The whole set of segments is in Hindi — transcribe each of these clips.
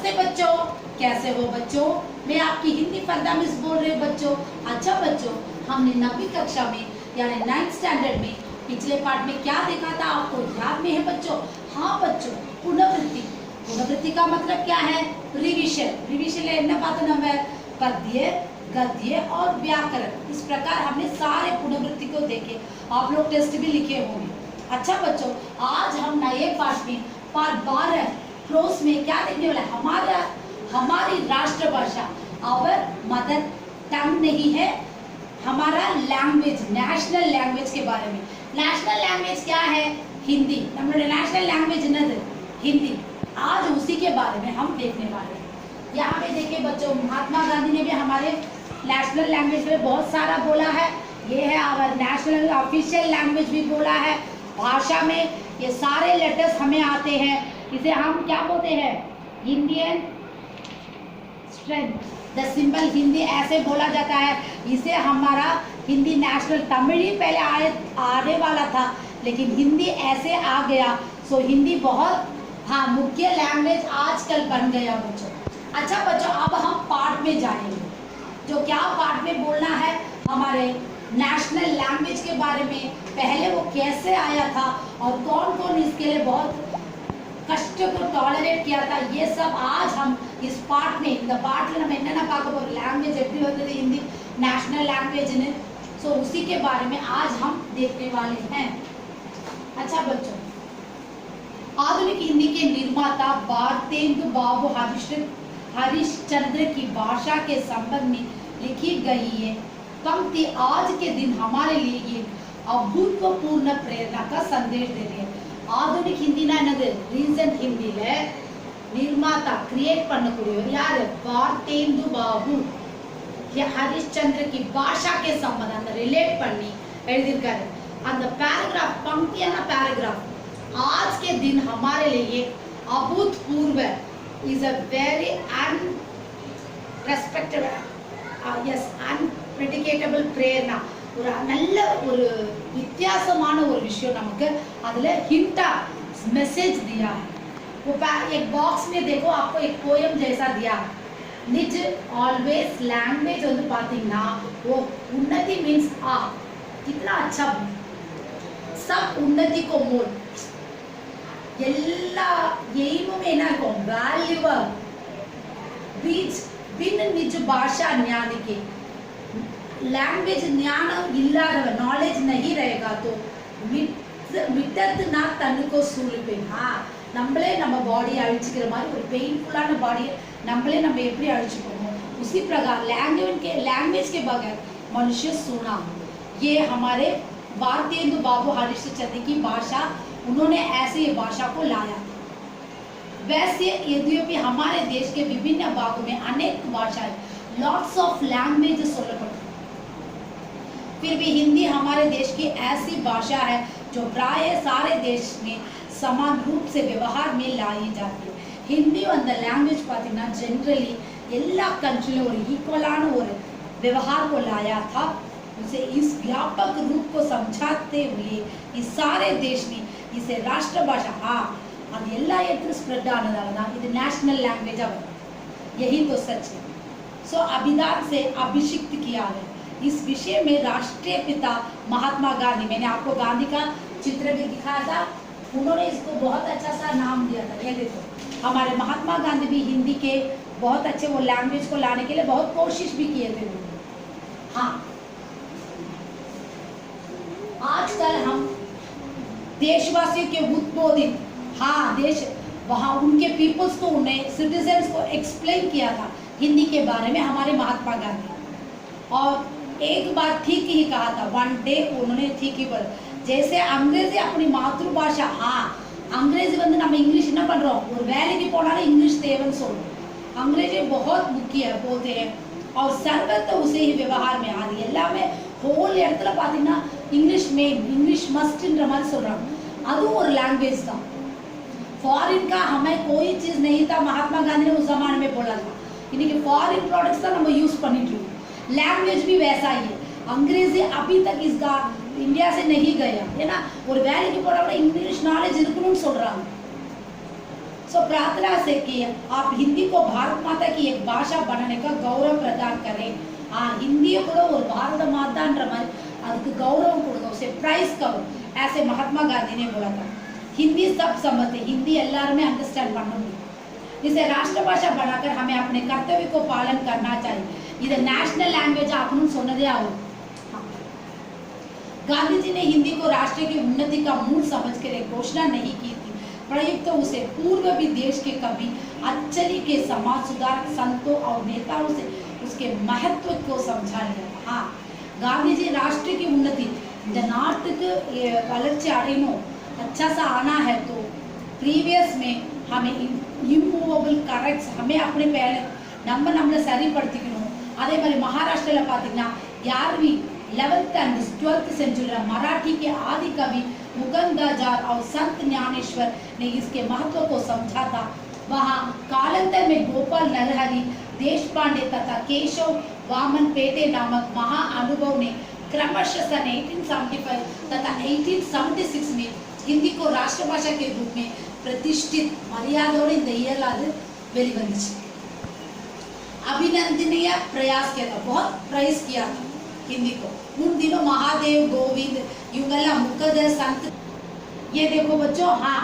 नमस्ते बच्चों, कैसे हो बच्चों? मैं आपकी हिंदी फरदा मिस बोल रही हूँ बच्चों। अच्छा बच्चों, हमने 9वीं कक्षा में यानी 9th स्टैंडर्ड में पिछले पार्ट में क्या देखा था आपको याद में है बच्चों? हाँ बच्चों, पुनरावृत्ति। पुनरावृत्ति का मतलब क्या है? रिविजन। रिविजन என்ன பார்த்தோம் நம்ம? पद्य, गद्य और व्याकरण। इस प्रकार हमने सारे पुनरावृत्ति को देखे। आप लोग टेस्ट भी लिखे होंगे। अच्छा बच्चों, आज हम नए पाठ में पार्ट 12 क्लोज में क्या देखने वाला है? हमारी राष्ट्रभाषा, आवर मदर टंग नहीं है, हमारा लैंग्वेज, नेशनल लैंग्वेज के बारे में। नेशनल लैंग्वेज क्या है? हिंदी। हमारे नेशनल लैंग्वेज न हिंदी। आज उसी के बारे में हम देखने वाले हैं। यहाँ पे देखिए बच्चों, महात्मा गांधी ने भी हमारे नेशनल लैंग्वेज में बहुत सारा बोला है। ये है आवर नेशनल ऑफिशियल लैंग्वेज भी बोला है। भाषा में ये सारे लेटर्स हमें आते हैं। इसे हम क्या बोलते हैं? Indian strength, the symbol Hindi ऐसे बोला जाता है। इसे हमारा हिंदी नेशनल, तमिल ही पहले आने वाला था लेकिन हिंदी ऐसे आ गया। सो हिंदी बहुत मुख्य लैंग्वेज आजकल बन गया बच्चों। अच्छा बच्चों, अब हम पार्ट में जाएंगे। जो क्या पार्ट में बोलना है? हमारे नेशनल लैंग्वेज के बारे में, पहले वो कैसे आया था और कौन कौन इसके लिए बहुत कष्ट को टॉलरेट किया था, ये सब आज हम इस पार्ट में, இந்த पार्टல நம்ம என்னென்ன பார்க்க போறோம்? लैंग्वेज எப்படி வந்தது हिंदी नेशनल लैंग्वेज ने, सो उसी के बारे में आज हम देखने वाले हैं। अच्छा बच्चों, आधुनिक हिंदी के निर्माता भारतेंदु बाबू हरिश्चंद्र की भाषा के संबंध में लिखी गई है पंक्ति आज के दिन हमारे लिए ये अभूतपूर्व प्रेरणा का संदेश दे रही है। ஆதுனிக் ஹிந்தினா என்னது? ரீசன்ட் ஹிந்தில நிர்மாதா கிரியேட் பண்ணக்கூடியவர் யாரு? பார்த்தேந்து பாபு ஹரிश्चंद्र की भाषा के संबंध அந்த ரிலேட் பண்ணி எழுதியிருக்காரு। அந்த पैराग्राफ, पंक्तियां पैराग्राफ, आज के दिन हमारे लिए अभूतपूर्व is a very unrespectable yes unpredictable प्रेरणा, ஒரு நல்ல ஒரு வித்தியாசமான ஒரு விஷயம் நமக்கு அதுல हिंटा मैसेज दिया है। वो एक बॉक्स में देखो, आपको एक पोयम जैसा दिया है। निज ऑलवेज लैंग्वेज வந்து பாத்தீங்கன்னா वो उन्नति मींस कितना अच्छा सब उन्नति को मोल எல்லா எய்முமே என்ன இருக்கும்? வேல்யூவா बीच बिन निज भाषा ज्ञान के, लैंग्वेज ज्ञान इल्लादव नॉलेज नहीं रहेगा तो मिटत ना तन को सूल पे। நம்மளே நம்ம பாடியை அழிச்சுக்கிற மாதிரி ஒரு பெயிनफुलाன பாடியை நம்மளே நம்ம எப்படி அழிச்சுக்கோமோ उसी प्रकार लैंग्वेज के बगैर मनुष्य सोना। ये हमारे भारतेंदु बाबू हरिश्चंद्र की भाषा, उन्होंने ऐसे ये भाषा को लाया। वैसे यद्यपि हमारे देश के विभिन्न भागों में अनेक भाषाएं, लॉट्स ऑफ लैंग्वेज சொல்லப்படும், फिर भी हिंदी हमारे देश की ऐसी भाषा है जो प्राय सारे देश में समान रूप से व्यवहार में लाई जाती है। हिंदी அந்த लैंग्वेज பார்த்தீங்கன்னா जनरली எல்லா कंट्रीல ஒரு ஈக்குவலான ஒரு व्यवहार को लाया था। उसे इस व्यापक रूप को समझाते हुए इस सारे देश में इसे राष्ट्रभाषा அது எல்லா இடத்துலயும் ஸ்ப்ரெட் ஆனதால தான் இது நேஷனल लैंग्वेज ஆகும்। यही तो सच है। सो अभिधान से अभिषिक्त किया है। इस विषय में राष्ट्रीय पिता महात्मा गांधी, मैंने आपको गांधी का चित्र भी दिखाया था, उन्होंने इसको बहुत अच्छा सा नाम दिया था। ये देखो, हमारे महात्मा गांधी भी हिंदी के बहुत अच्छे वो लैंग्वेज को लाने के लिए बहुत कोशिश भी किए थे। हाँ, आजकल हम देशवासियों के उद्बोधित देश वहाँ उनके पीपल्स को, उन्हें सिटीजन्स को एक्सप्लेन किया था हिंदी के बारे में हमारे महात्मा गांधी। और एक बार ठीक ही कहा था, वन डे उन्होंने ठीक ही बोला, जैसे अंग्रेजी अपनी मातृभाषा, अंग्रेजी வந்து நம்ம इंग्लिश என்ன பண்றோம்? ஒரு வேலைக்கு போனாலும் इंग्लिश தேவைன்னு சொல்றோம்। अंग्रेजी बहुत मुख्य है बोलते हैं और सर्वत्र उसे ही व्यवहार में आदि எல்லாமே ஹோல் இடத்துல பாத்தீங்கன்னா इंग्लिश में इंग्लिश मस्टன்ற மாதிரி சொல்றாங்க। அதுவும் ஒரு लैंग्वेज தான்। फॉरेन का हमें कोई चीज नहीं था, महात्मा गांधी ने उस जमाने में बोला था। इनके फॉरेन प्रोडक्ट्स தான் நம்ம யூஸ் பண்ணிட்டு இருக்கோம்। लैंग्वेज भी वैसा ही है। अंग्रेजी अभी तक इसका इंडिया से नहीं गया है ना। ஒரு வேலைக்கு போறவங்க इंग्लिश नॉलेज இருக்கணும்னு சொல்றாங்க। सो प्रार्थना से कि आप हिंदी को भारत माता की एक भाषा बनाने का गौरव प्रदान करें। हाँ, हिंदी को और भारत माता அதுக்கு गौरव கொடுங்க, उसे प्राइज करो, ऐसे महात्मा गांधी ने बोला था। हिंदी सब समझते, हिंदी எல்லாருமே अंडरस्टैंड பண்ண முடியும்। इसे राष्ट्रभाषा बनाकर हमें अपने कर्तव्य को पालन करना चाहिए। इधर नेशनल लैंग्वेज आपने सुनदे आओ। गांधी जी ने हिंदी को राष्ट्र की उन्नति का मूल समझकर एक घोषणा नहीं की थी, प्रयुक्त उसे पूर्व भी देश के कवि अच्चली के समाज सुधारक संतों और नेताओं से उसके महत्व को समझा लिया। हाँ, गांधी जी राष्ट्र की उन्नति இந்த நாட்டுக்கு வளர்ச்சி அடையணும், अच्छा सा आना है तो प्रीवियस में हमें இம்மூவபிள் கரெக்ட்ஸ் हमें अपने पहले நம்மளை சரிப்படுத்திக்கணும்। அதே மாதிரி महाराष्ट्र பார்த்தீங்கன்னா 11वीं 11th and 12th century Marathi के आदि कवि मुगंदाजार और संत ज्ञानेश्वर ने इसके महत्व को समझा था। वहाँ कालांतर में गोपाल नरहरि, देशपांडे तथा केशव वामन पेटे नामक महा अनुभव ने क्रमशः सन 1875 तथा 1876 में हिंदी को राष्ट्रभाषा के रूप में प्रतिष्ठित मर्यादों இந்த இயல் அது வெளிவந்துச்சு। अभिनंदनीय प्रयास किया था, बहुत प्राइज किया था हिंदी को। उन दिनों महादेव गोविंद युगला मुकद्दर संत, ये देखो बच्चों, हाँ,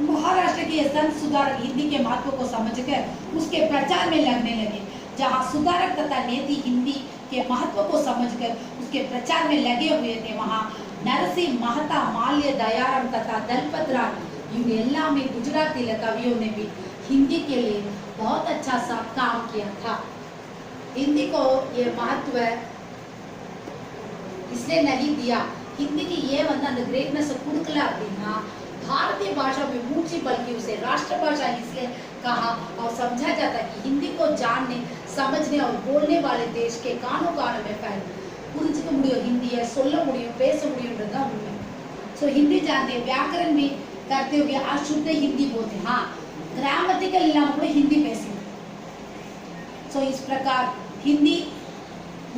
महाराष्ट्र के संत सुधारक हिंदी के महत्व को समझकर उसके प्रचार में लगने लगे। जहाँ सुधारक तथा नेती हिंदी के महत्व को समझकर उसके प्रचार में लगे हुए थे, वहाँ नरसिंह महता, माल्य दयाराम तथा दलपत राय, इन எல்லா में गुजराती कवियों ने भी हिंदी के लिए बहुत अच्छा सा काम किया था। हिंदी को ये महत्व इसलिए नहीं दिया, हिंदी की ये அந்த ग्रेटनेस கொடுக்கல அப்படின்னா भारतीय भाषा में ऊंची, बल्कि उसे राष्ट्रभाषा इसलिए कहा और समझा जाता है कि हिंदी को जानने, समझने और बोलने वाले देश के कानों कानों में फैल புரிஞ்சுக்க முடியும், हिंदी है சொல்ல முடியும், பேச முடியும்ன்றதா உண்மை। सो हिंदी जानते हैं, व्याकरण भी करते हुए अशुद्ध हिंदी बोलते हैं, हाँ, ग्रामेटिकल इलाम को हिंदी पैसे। सो इस प्रकार हिंदी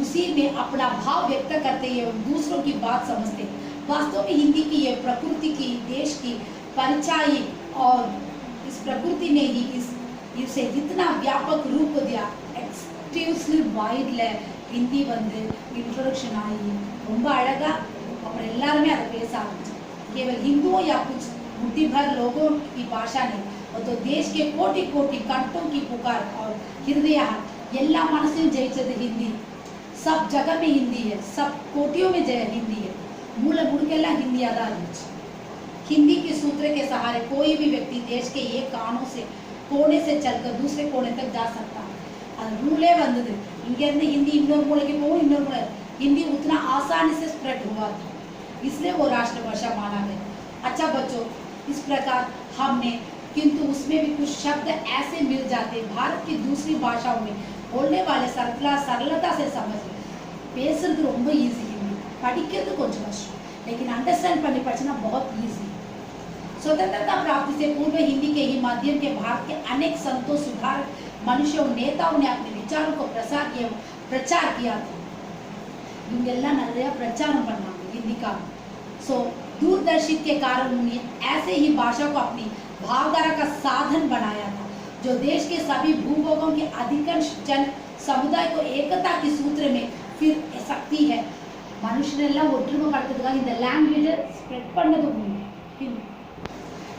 उसी में अपना भाव व्यक्त करते हैं और दूसरों की बात समझते हैं। वास्तव में हिंदी की ये प्रकृति की, देश की परिचय और इस प्रकृति ने ही इसे इतना व्यापक रूप दिया, एक्सटेंसिव वाइड हिंदी வந்து इंट्रोडक्शन आई ரொம்ப அழகா அப்புறம் எல்லாரும் அதை பேச ஆரம்பிச்சாங்க। केवल हिंदुओं या कुछ मुट्ठी भर लोगों की भाषा नहीं, वो तो देश के कोटि कोटि कंठों की पुकार और हृदय எல்லா மனசையும் ஜெயிச்சது हिंदी। सब जगह में हिंदी है, सब कोटियों में जय हिंदी है, मूल मुड़केला हिंदी आधा இருந்துச்சு। हिंदी के सूत्र के सहारे कोई भी व्यक्ति देश के एक कोने से चलकर दूसरे कोने तक जा सकता है। அது ரூலே வந்தது, இங்க இருந்து हिंदी இன்னொரு மூலைக்கு போகும், இன்னொரு மூலை हिंदी उतना आसानी से स्प्रेड हुआ था, इसलिए वो राष्ट्रभाषा माना गया। अच्छा बच्चों, इस प्रकार हमने, किंतु उसमें भी कुछ शब्द ऐसे मिल जाते भारत की दूसरी भाषाओं में बोलने वाले सरलता से समझ பேசுறது ரொம்ப ஈஸி, हिंदी படிக்கிறது கொஞ்சம் கஷ்டம், लेकिन अंडरस्टैंड பண்ணி படிச்சனா बहुत ईजी। स्वतंत्रता प्राप्ति से पूर्व हिंदी के ही माध्यम के भारत के अनेक संतों, सुधारक, मनुष्यों, नेताओं ने अपने विचारों को प्रचार किया था। इनके நிறைய प्रचार பண்ணாங்க हिंदी का। सो दूरदर्शी के कारण उन्होंने ऐसे ही भाषा को अपनी भावधारा का साधन बनाया था, जो देश के सभी भूभागों के अधिकांश जन समुदाय को एकता के सूत्र में फिर सकती है। மனுஷனெல்லாம் ஒற்றுமைப்படுத்துறதுக்காக இந்த லாங்குவேஜை ஸ்ப்ரெட் பண்ணது हिंदी।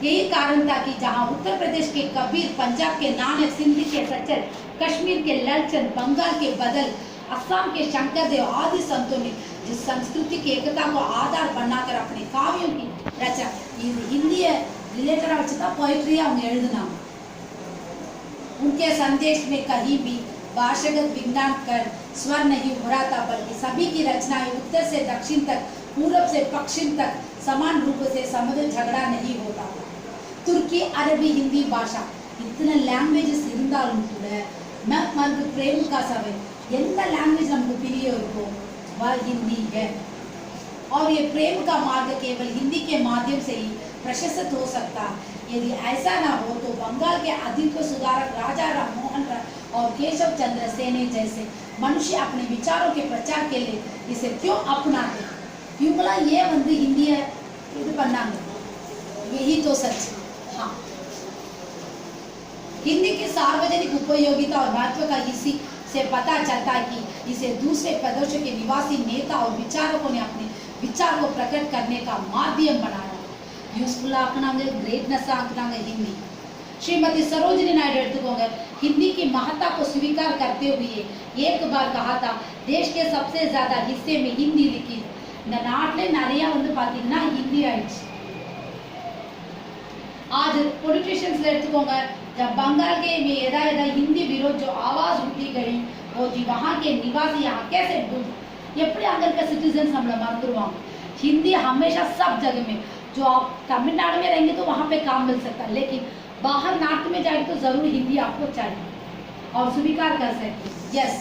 यही कारण था कि जहाँ उत्तर प्रदेश के कबीर, पंजाब के नानक, सिंधी के सच्चर, कश्मीर के लालचंद, बंगाल के बदल, असम के शंकरदेव आदि संतों ने जिस संस्कृति की एकता को आधार बनाकर अपने काव्यों की रचा, हिंदी रिलेटेड वச்சுதான் पोएट्री அவங்க எழுதுனாங்க। उनके संदेश में कहीं भी भाषागत विज्ञान कर स्वर नहीं उभरा था, बल्कि सभी की रचनाएं उत्तर से दक्षिण तक, पूर्व से पश्चिम तक समान रूप से समुद्र झगड़ा नहीं होता था। तुर्की, अरबी, हिंदी भाषा इतने लैंग्वेजेस இருந்தாலும் கூட मर्द प्रेम का सवय எந்த लैंग्वेज हमको प्रिय हो वह हिंदी है, और ये प्रेम का मार्ग केवल हिंदी के माध्यम से ही प्रशस्त हो सकता है। यदि ऐसा ना हो तो बंगाल के अधिक सुधारक राजा राम मोहन राय और केशव चंद्र सेने जैसे मनुष्य अपने विचारों के प्रचार के लिए इसे क्यों अपनाते? இவங்களாம் हिंदी है இது பண்ணாங்க, यही तो सच। हाँ, हिंदी की सार्वजनिक उपयोगिता और महत्व का इसी से पता चलता है कि इसे दूसरे प्रदेशों के निवासी नेता और विचारकों ने अपने विचार को प्रकट करने का माध्यम बनाया। यूजफुल आकनांगे, ग्रेटनेस आकनांगे हिंदी। श्रीमती सरोजिनी नायडू எடுத்துக்கோங்க, हिंदी की महत्ता को स्वीकार करते हुए एक बार कहा था, देश के सबसे ज्यादा हिस्से में हिंदी लिखी இந்த நாட்டிலே நிறைய வந்து பாத்தீங்கன்னா हिंदी ஆயிடுச்சு। आज पॉलिटिशियंस எடுத்துக்கோங்க, जब बंगाल के में यदा हिंदी विरोध जो आवाज उठी गई वो जी वहाँ के निवासी यहाँ कैसे எப்படி अगर के सिटीजन्स हम लोग मरदुवांग हिंदी हमेशा सब जगह में जो आप तमिलनाडु में रहेंगे तो वहाँ पे काम मिल सकता है, लेकिन बाहर नॉर्थ में जाएंगे तो जरूर हिंदी आपको चाहिए और स्वीकार कर सकते। यस,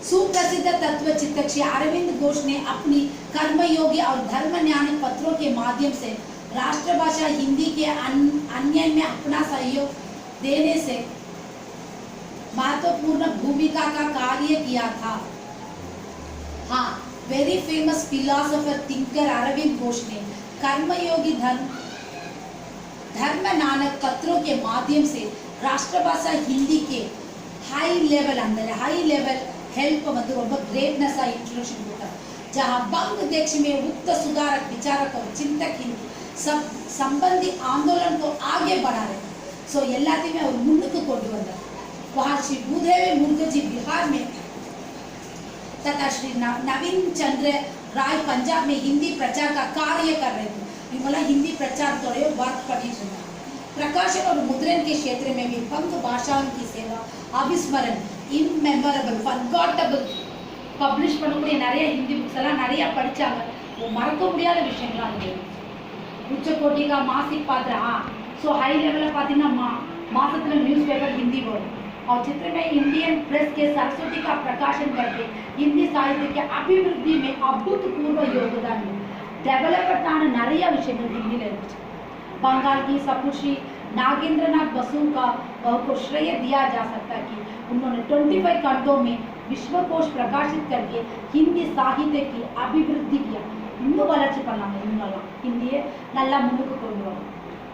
सुप्रसिद्ध तत्व चिंतक श्री अरविंद घोष ने अपनी कर्मयोगी और धर्म ज्ञान पत्रों के माध्यम से राष्ट्रभाषा हिंदी के अन्य में अपना सहयोग देने से महत्वपूर्ण भूमिका का कार्य किया था। हाँ, very famous philosopher thinker Aurobindo Ghosh ने कर्मयोगी धर्म नानक पत्रों के माध्यम से राष्ट्रभाषा हिंदी के हाई लेवल हेल्प मतलब ரொம்ப ग्रेटनेस इंट्रोडक्शन होता है, जहाँ बंग देश में उक्त सुधारक विचारक और चिंतक हिंदी सब संबंधी आंदोलन को आगे बढ़ा रहे। सो எல்லாத்தையுமே அவர் முன்னுக்கு கொண்டு வந்தார்। वहाँ श्री भूदेव मुखर्जी बिहार में तथा श्री नवीन चंद्र राय पंजाब में हिंदी प्रचार का कार्य कर रहे थे। इमला हिंदी प्रचार तोड़े वर्क पड़ी सुना। प्रकाशन और मुद्रण के क्षेत्र में भी बंग भाषाओं की सेवा अविस्मरण इनमेमोरेबल फॉरगॉटेबल पब्लिश பண்ணக்கூடிய நிறைய हिंदी बुक्स எல்லாம் நிறைய படிச்சாங்க, वो மறக்க முடியாத விஷயங்களா இருந்தது। उच्चकोटि का मासिक पात्र, हाँ, सो हाई लेवल பார்த்தீங்கன்னா मासத்துல न्यूज़ पेपर हिंदी बोल और चित्र में इंडियन प्रेस के सरस्वती का प्रकाशन करके हिंदी साहित्य के अभिवृद्धि में अभूतपूर्व योगदान डेवलपमेंट आने நிறைய விஷயங்கள் हिंदी में। बंगाल की सपुत्री नागेंद्रनाथ बसु का को श्रेय दिया जा सकता है कि उन्होंने 25 खंडों में विश्वकोश प्रकाशित करके हिंदी साहित्य की अभिवृद्धि किया। இன்னும் வளர்ச்சி பண்ணாங்க இவங்கெல்லாம் हिंदी நல்லா मुन्नुक्कु கொண்டு வந்தாங்க।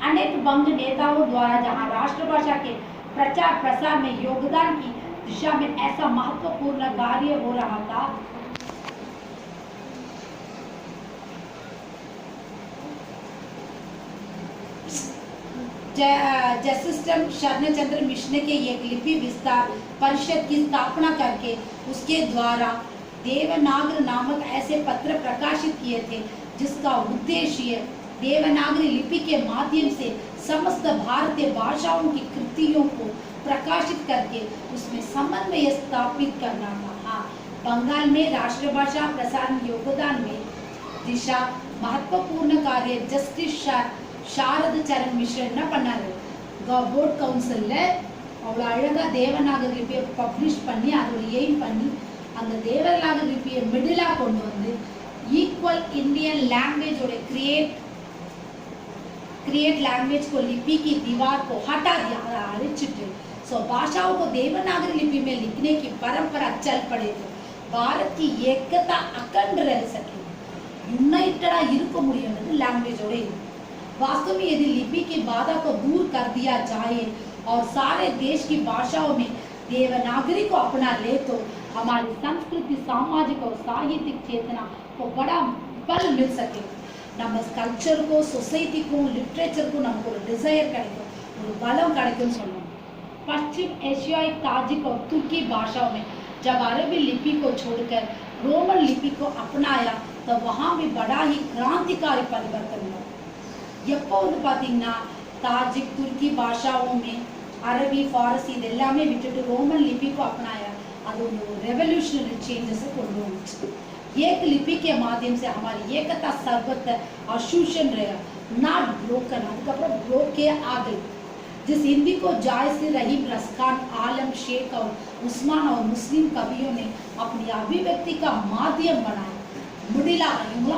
अनेक बंग नेताओं द्वारा जहां राष्ट्रभाषा के प्रचार प्रसार में योगदान की दिशा में ऐसा महत्वपूर्ण कार्य हो रहा था। जयसिस्टम शरणचंद्र मिश्र के एक लिपि विस्तार परिषद की स्थापना करके उसके द्वारा देवनागरी नामक ऐसे पत्र प्रकाशित किए थे, जिसका उद्देश्य देवनागरी लिपि के माध्यम से समस्त भारतीय भाषाओं की कृतियों को प्रकाशित करके उसमें समन्वय स्थापित करना था। हाँ, बंगाल में राष्ट्रभाषा प्रसारण योगदान में दिशा महत्वपूर्ण कार्य जस्टिस शारद चरण मिश्र என்ன பண்ணாரு, போர்ட் கவுன்சில்ல அவ்வளோ அழகா தேவநாகரி லிபியை பப்ளிஷ் பண்ணி அதோட எய்ம் பண்ணி அந்த தேவநாகரி லிபியை மிடிலா கொண்டு வந்து ईक्वल इंडियन लैंग्वेज और क्रिएट लैंग्वेज को लिपि की दीवार को हटा दिया, अड़िचिட்டு सो भाषाओं को देवनागरी लिपि में लिखने की परंपरा चल पड़े तो भारत की एकता अखंड रह सके, यूनाइटेडा இருக்க முடியும்ன்றது लैंग्वेजோட இருக்கு। वास्तव में यदि लिपि की बाधा को दूर कर दिया जाए और सारे देश की भाषाओं में देवनागरी को अपना ले तो हमारी संस्कृति सामाजिक और साहित्यिक चेतना को बड़ा बल मिल सके। நம்ம कल्चर को सोसाइटी को लिटरेचर को நமக்கு ஒரு डिजायर கிடைக்கும், ஒரு பலம் கிடைக்கும்னு சொல்லுவோம்। पश्चिम एशियाई ताजिक और तुर्की भाषाओं में जब अरबी लिपि को छोड़कर रोमन लिपि को अपनाया तो वहाँ भी बड़ा ही क्रांतिकारी परिवर्तन हुआ। எப்போ வந்து பார்த்தீங்கன்னா ताजिक तुर्की भाषाओं में अरबी फारसी இதெல்லாமே விட்டுட்டு ரோமன் लिपि को अपनाया, அது ஒரு रेवोल्यूशनरी चेंजेस கொண்டு வந்துச்சு। एक लिपि के माध्यम से हमारी एकता सर्वत्र और शूषण रहेगा, नॉट ब्रोकन, அதுக்கப்புறம் ब्रोके आ गई। जिस हिंदी को जायसी रहीम रसखान आलम शेख और उस्मान और मुस्लिम कवियों ने अपनी अभिव्यक्ति का माध्यम बनाया। मिडिला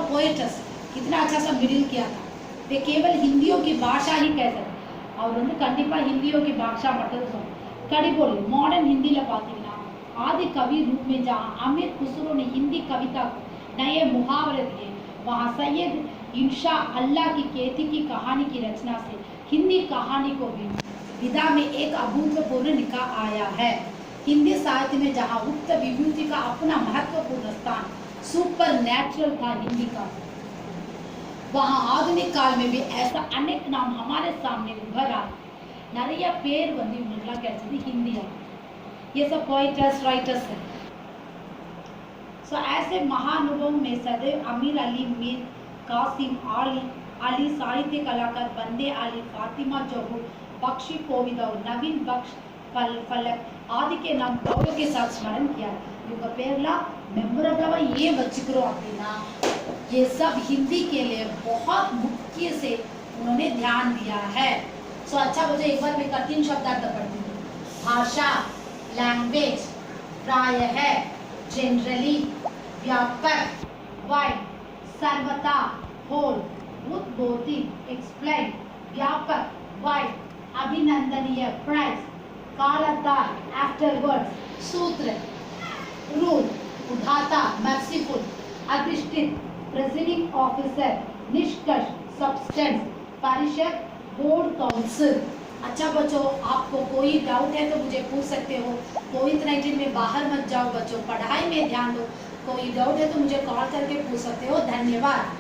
पोएट्स कितना अच्छा सा मिडिल किया था, वे केवल हिंदियों की भाषा ही कह सकते और வந்து கண்டிப்பா हिंदियों की भाषा மட்டும் சொல்லுங்க। कड़िबोली मॉडर्न हिंदी ல பாத்தீங்கன்னா आदि कवि रूप में जहाँ अमीर खुसरो ने हिंदी कविता को नए मुहावरे दिए, वहाँ सैयद इंशा अल्लाह की खेती की कहानी की रचना से हिंदी कहानी को भी विधा में एक अभूतपूर्व निकाह आया है। हिंदी साहित्य में जहाँ उक्त विभूति का अपना महत्वपूर्ण स्थान सुपर नेचुरल था हिंदी का, वहाँ आधुनिक काल में भी ऐसा अनेक नाम हमारे सामने उभर आए। நிறைய பேர் வந்து இவங்களுக்குலாம் கிடைச்சது हिंदी ये सब पोइटर्स राइटर्स हैं। सो ऐसे महानुभवों में सदैव अमीर अली, मीर कासिम अली साहित्य कलाकार बंदे अली, फातिमा जहूर, बख्शी कोविद और नवीन बख्श फलक आदि के नाम गौरव के साथ स्मरण किया। इनका पेरला मेमोरेबल ये बच्चिकरो अपना ये सब हिंदी के लिए बहुत मुख्य से उन्होंने ध्यान दिया है। सो अच्छा बच्चों, एक बार मैं 3 शब्दार्थ पढ़ती हूँ। भाषा, लैंग्वेज, प्राय है, जनरली, व्यापक, वाइड, सर्वथा, होल, उद्बोधित, एक्सप्लेन, व्यापक, वाइड, अभिनंदनीय, प्राइज, कालांतर, आफ्टरवर्ड्स, सूत्र, रूल, उदाता, मर्सीफुल, अधिष्ठित, प्रेसिडिंग ऑफिसर, निष्कर्ष, सब्सटेंस, परिषद, बोर्ड, काउंसिल। अच्छा बच्चों, आपको कोई डाउट है तो मुझे पूछ सकते हो। कोविड-19 में बाहर मत जाओ बच्चों, पढ़ाई में ध्यान दो। कोई डाउट है तो मुझे कॉल करके पूछ सकते हो। धन्यवाद।